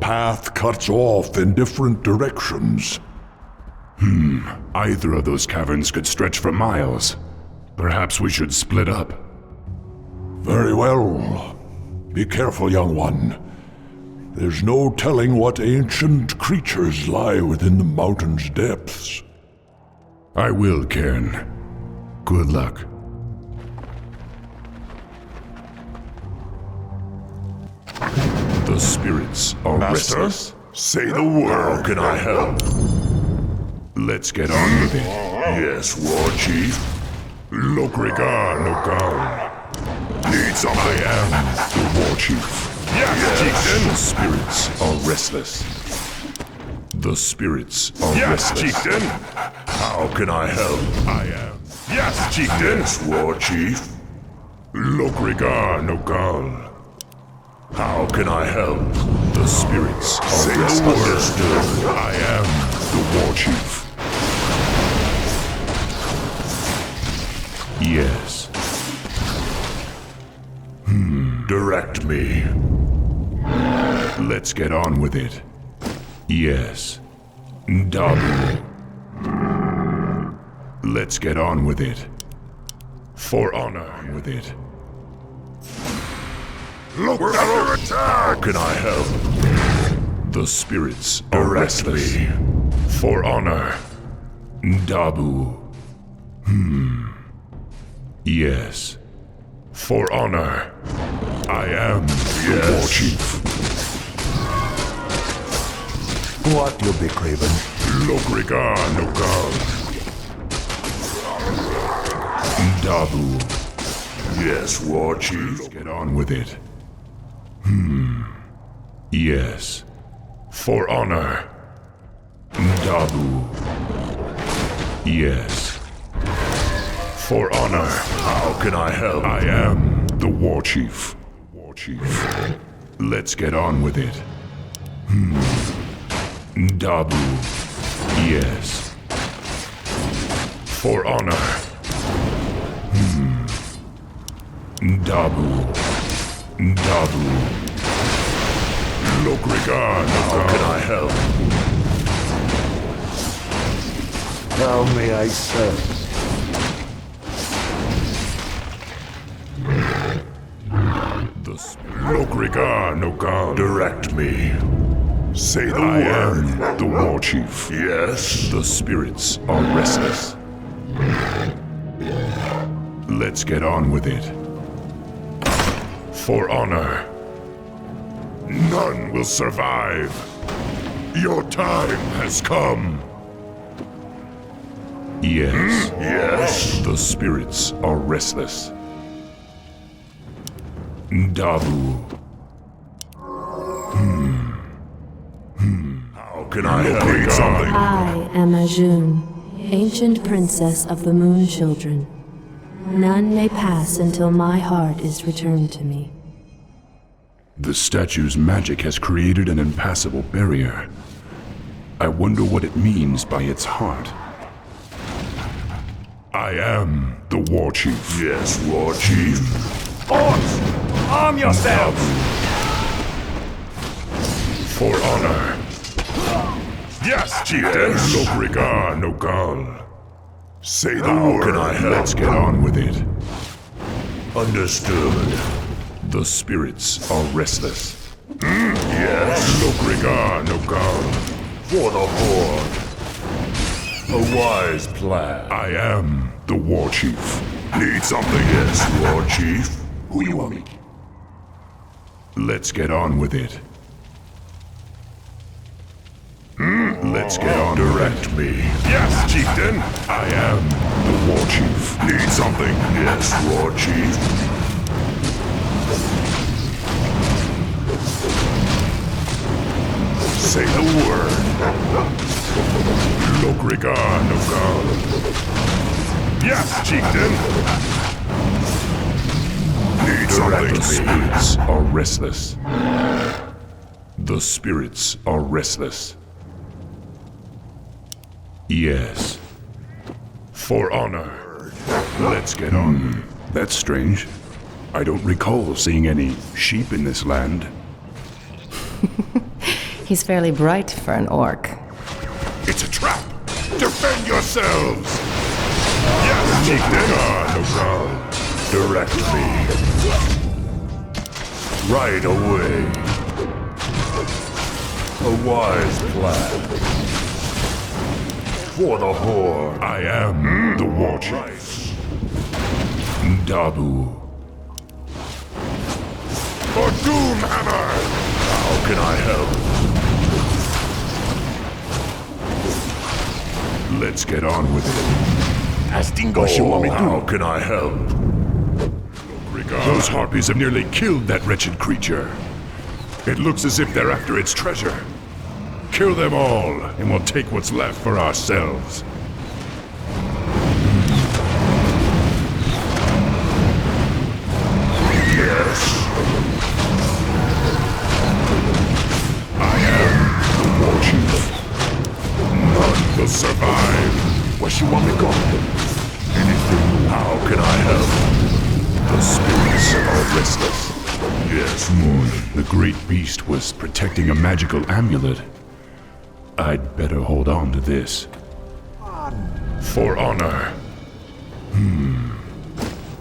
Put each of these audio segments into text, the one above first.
path cuts off in different directions. Either of those caverns could stretch for miles. Perhaps we should split up. Very well. Be careful, young one. There's no telling what ancient creatures lie within the mountain's depths. I will, Cairne. Good luck. The spirits are Master, restless. say the word. How can I help? Let's get on with it. Yes, War Chief. Lokrigar Nogal. Need something? I am the War Chief. Yes, Chieftain! The spirits are restless. The spirits are restless. Yes, Chieftain! How can I help? I am. Yes, Chieftain! Yes, War Chief. Lokrigar Nogal. How can I help? The spirits are restless. Understood. I am the War Chief. Yes. Direct me. Let's get on with it. Yes. Dabu. Let's get on with it. For honor with it. Look, we're under attack! How can I help? The spirits are Direct restless. me. For honor. Dabu. Yes. For honor. I am the War Chief. What you'll be craven? Lokrigar Nogal. Dabu. Yes, War Chief. Get on with it. Yes. For honor. Dabu. Yes. For honor. How can I help? I am the War Chief. War Chief. Let's get on with it. Dabu. Yes. For honor. Dabu. Dabu. Lokrigar, how can I help? How may I serve? Lokrigar Nogal. Direct me. Say the I word. am the War Chief. Yes. The spirits are restless. Let's get on with it. For honor. None will survive. Your time has come. Yes. Yes. The spirits are restless. Dabu. How can I help? Something. I am Ajun, ancient princess of the Moon Children. None may pass until my heart is returned to me. The statue's magic has created an impassable barrier. I wonder what it means by its heart. I am the War Chief. Yes, War Chief. Orcs! Arm yourselves! For honor. Yes, Chieftain. Lokrigar Nogal. Say the How word. can I help? Let's get on with it. Understood. The spirits are restless. Yes. Lokrigar Nogal. For the Horde. A wise plan. I am the War Chief. Need something? Yes, War Chief. Who you want me? Let's get on with it. Let's get on. Direct me. Yes, Chieftain. I am the War Chief. Need something? Yes, War Chief. Say the word. Lokrigar Nogal. Yes, Chieftain. Need The something? spirits are restless. The spirits are restless. Yes. For honor. Let's get on. That's strange. I don't recall seeing any sheep in this land. He's fairly bright for an orc. It's a trap! Defend yourselves! Yes, take the guard, direct me. Right away. A wise plan. For the Horde. I am the War Chief. Dabu. For Doomhammer! How can I help? Let's get on with it. How can I help? Those harpies have nearly killed that wretched creature. It looks as if they're after its treasure. Kill them all, and we'll take what's left for ourselves. Yes. I am the War Chief. None will survive. Where she want me go? Anything? How can I help? The spirits are restless. Yes, the great beast was protecting a magical amulet. I'd better hold on to this. For honor.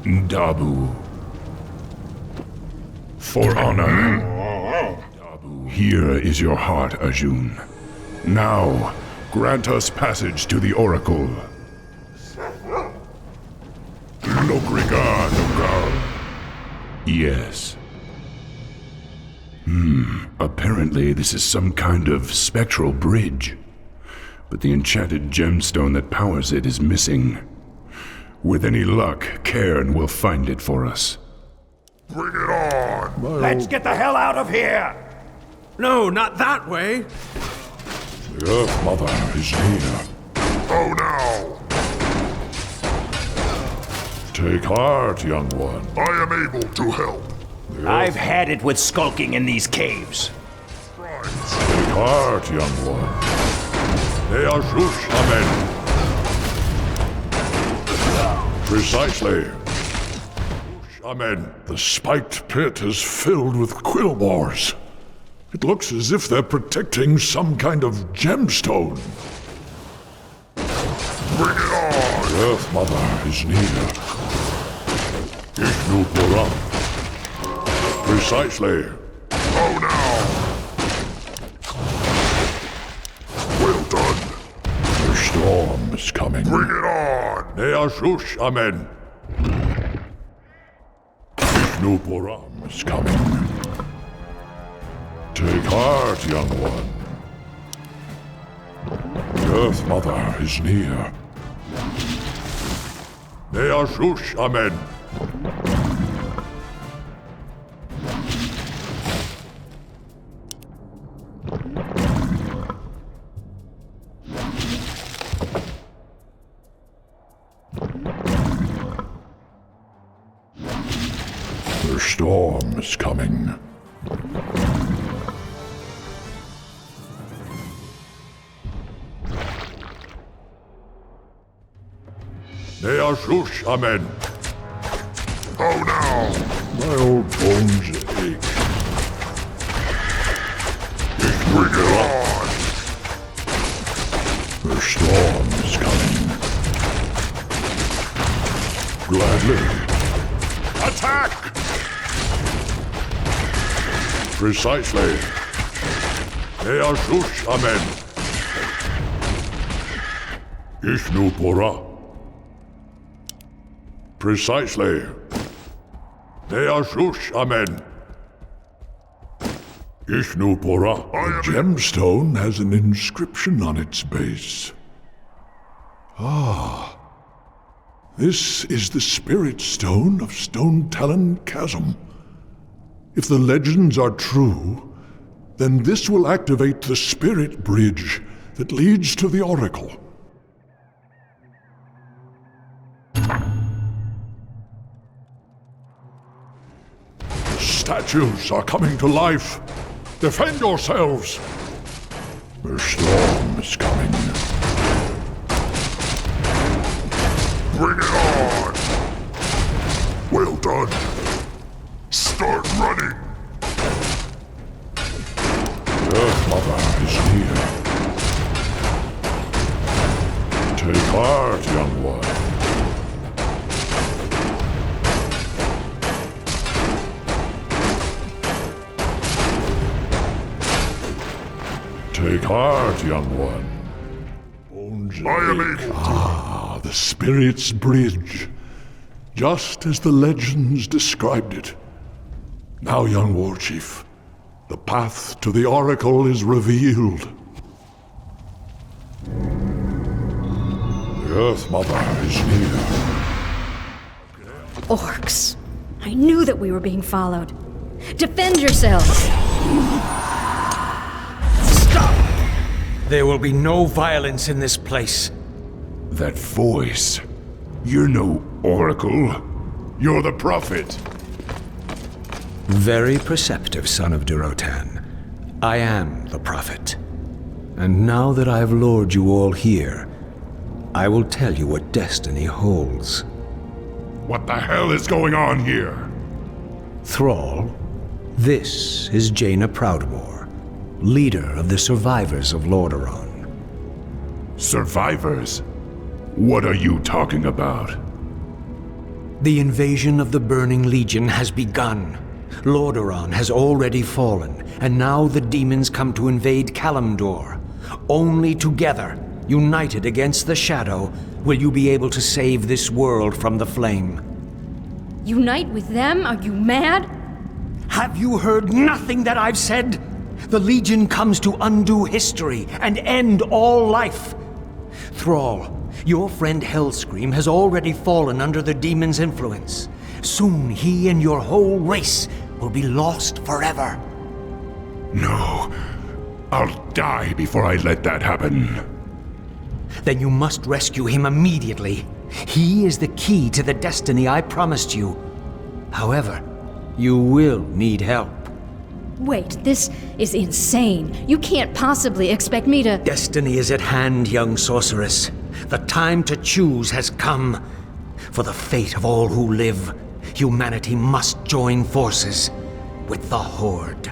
Dabu. For honor. Dabu. Here is your heart, Ajun. Now, grant us passage to the Oracle. Lokrigar, Nogar. Yes. Apparently this is some kind of spectral bridge. But the enchanted gemstone that powers it is missing. With any luck, Cairne will find it for us. Bring it on! Let's get the hell out of here! No, not that way! The Earth Mother is near. Oh no! Take heart, young one. I am able to help. I've had it with skulking in these caves. Take heart, young one. They are Shush, amen. Precisely. Shush, amen. The spiked pit is filled with Quillboars. It looks as if they're protecting some kind of gemstone. Bring it on! The Earth Mother is near. Ishnu Puram. Precisely. Oh no! Well done. The storm is coming. Bring it on! Neashush, amen. Ishnu Puram is coming. Take heart, young one. The Earth Mother is near. Neashush, amen. The storm is coming. Neashush, amen. Oh no! My old bones ache. Bring it on! The storm is coming. Gladly. Attack! Precisely. Neashush, amen. Ishnu Pura. Precisely. Neashush, amen. Ishnu Pura. The gemstone has an inscription on its base. Ah. This is the spirit stone of Stone Talon Chasm. If the legends are true, then this will activate the spirit bridge that leads to the Oracle. Statues are coming to life. Defend yourselves. The storm is coming. Bring it on! Well done. Start running! Earth Mother is near. Take heart, young one. Take heart, young one. Ah, the Spirit's Bridge. Just as the legends described it. Now, young Warchief, the path to the Oracle is revealed. The Earth Mother is near. Orcs. I knew that we were being followed. Defend yourselves! There will be no violence in this place. That voice. You're no oracle. You're the prophet. Very perceptive, son of Durotan. I am the prophet. And now that I've lured you all here, I will tell you what destiny holds. What the hell is going on here? Thrall, this is Jaina Proudmoore, leader of the survivors of Lordaeron. Survivors? What are you talking about? The invasion of the Burning Legion has begun. Lordaeron has already fallen, and now the demons come to invade Kalimdor. Only together, united against the Shadow, will you be able to save this world from the flame. Unite with them? Are you mad? Have you heard nothing that I've said? The Legion comes to undo history and end all life. Thrall, your friend Hellscream has already fallen under the demon's influence. Soon he and your whole race will be lost forever. No. I'll die before I let that happen. Then you must rescue him immediately. He is the key to the destiny I promised you. However, you will need help. Wait, this is insane. You can't possibly expect me to— Destiny is at hand, young sorceress. The time to choose has come. For the fate of all who live, humanity must join forces with the Horde.